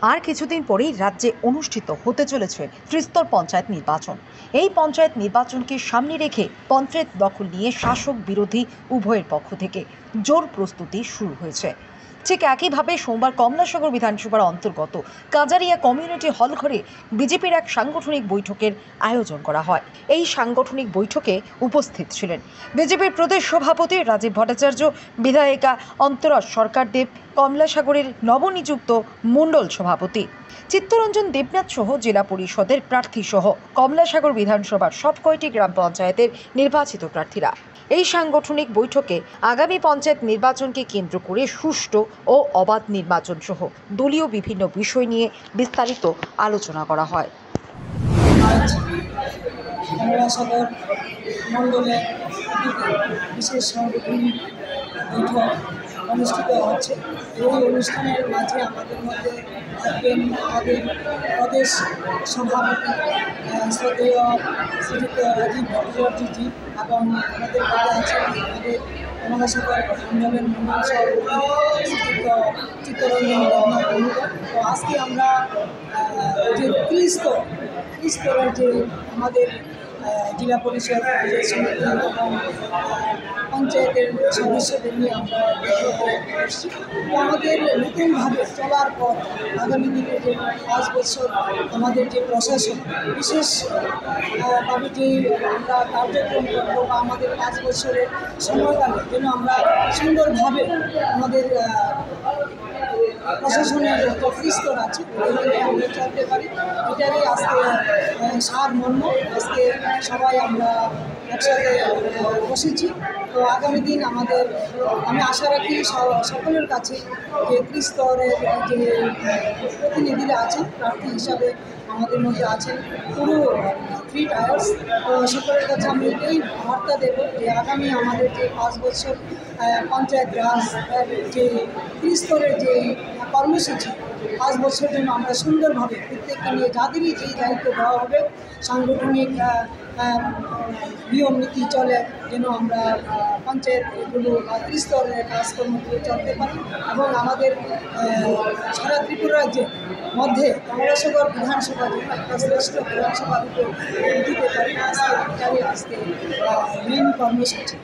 আর কিছুদিন পরেই রাজ্যে অনুষ্ঠিত হতে চলেছে ত্রিস্তর পঞ্চায়েত নির্বাচন। এই পঞ্চায়েত নির্বাচনকে সামনে রেখে পঞ্চায়েত দখল নিয়ে শাসক বিরোধী উভয়ের পক্ষ থেকে জোর প্রস্তুতি শুরু হয়েছে। ঠিক একইভাবে সোমবার কমলাসাগর বিধানসভার অন্তর্গত কাজারিয়া কমিউনিটি হল ঘরে বিজেপির এক সাংগঠনিক বৈঠকের আয়োজন করা হয়। এই সাংগঠনিক বৈঠকে উপস্থিত ছিলেন বিজেপির প্রদেশ সভাপতি রাজীব ভট্টাচার্য, বিধায়িকা অন্তরা সরকার দেব, কমলাসাগরের নবনিযুক্ত মণ্ডল সভাপতি চিত্তরঞ্জন দেবনাথ সহ জেলা পরিষদের প্রার্থী সহ কমলাসাগর বিধানসভার সব কয়টি গ্রাম পঞ্চায়েতের নির্বাচিত প্রার্থীরা। এই সাংগঠনিক বৈঠকে আগামী পঞ্চায়েত নির্বাচনকে কেন্দ্র করে সুষ্ঠু ও অবাধ নির্বাচন সহ দলীয় বিভিন্ন বিষয় নিয়ে বিস্তারিত আলোচনা করা হয়। কমলাসাগর মণ্ডলে বিশেষ সাংগঠনিক বৈঠক অনুষ্ঠিত হচ্ছে। এই অনুষ্ঠানের মাঝে আমাদের মধ্যে থাকবেন আমাদের প্রদেশ সভাপতি শ্রদ্ধেয় শ্রীযুক্ত রাজীব ভট্টাচার্যজি, এবং আমাদের মধ্যে আছেন আমাদের কমলাসাগর মণ্ডলের মণ্ডল সভাপতি শ্রীযুক্ত চিত্তরঞ্জন দেবনাথ। তো আজকে আমরা যে ত্রিস্তরের যে আমাদের জেলা পরিষদ সমিতি এবং পঞ্চায়েতের সদস্যদের নিয়ে আমরা এসেছি। আমাদের নতুনভাবে চলার পর আগামী দিনে যে 5 বছর আমাদের যে প্রশাসন বিশেষভাবে যে আমরা কার্যক্রম করবো বা আমাদের 5 বছরের সময়কালে যেন আমরা সুন্দরভাবে আমাদের প্রশাসনের যে স্তর আছে ওইখানে আমরা চলতে পারি, এটারই আজকে সারমর্ম। আজকে সবাই আমরা একসাথে বসেছি। তো আগামী দিন আমি আশা রাখি সকলের কাছে যে ত্রিস্তরের যে প্রতিনিধিরা আছেন প্রার্থী হিসাবে আমাদের মধ্যে আছেন পুরো 3 টায়ার্স, সকলের কাছে আমি এই বার্তা দেব যে আগামী আমাদের যে 5 বছর পঞ্চায়েত রাজ যে ত্রিস্তরের যে কর্মসূচি 5 বছরের জন্য আমরা সুন্দরভাবে প্রত্যেককে নিয়ে যাদেরই যেই দায়িত্ব দেওয়া হবে সাংগঠনিক নিয়ম নীতি চলে যেন আমরা পঞ্চায়েতগুলো বা ত্রিস্তরের কাজকর্মগুলো চলতে পারি এবং আমাদের সারা ত্রিপুরা রাজ্যের মধ্যে কমলাসাগর বিধানসভা যেন একটা শ্রেষ্ঠ বিধানসভা রূপে দিতে পারি। আজকে মেইন কর্মসূচি।